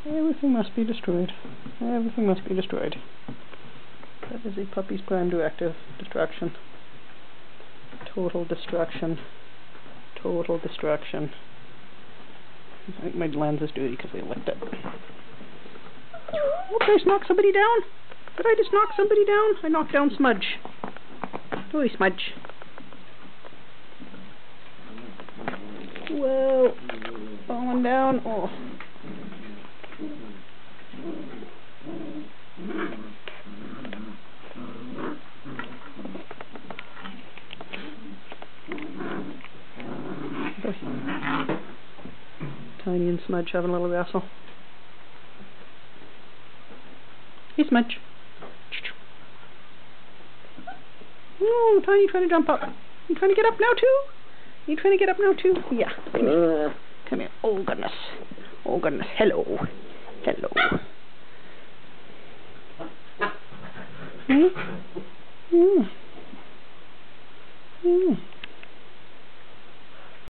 Everything must be destroyed. Everything must be destroyed. That is a puppy's prime directive. Destruction. Total destruction. Total destruction. I think my lens is dirty because I licked it. Oh, did I just knock somebody down? Did I just knock somebody down? I knocked down Smudge. Ooh, Smudge. Whoa. Falling down. Oh. Tiny and Smudge having a little wrestle. Hey, Smudge. Oh, Tiny trying to jump up. You trying to get up now too? You trying to get up now too? Yeah. Come here. Come here. Oh goodness. Oh goodness. Hello. Hello. Hmm? Hmm. Hmm.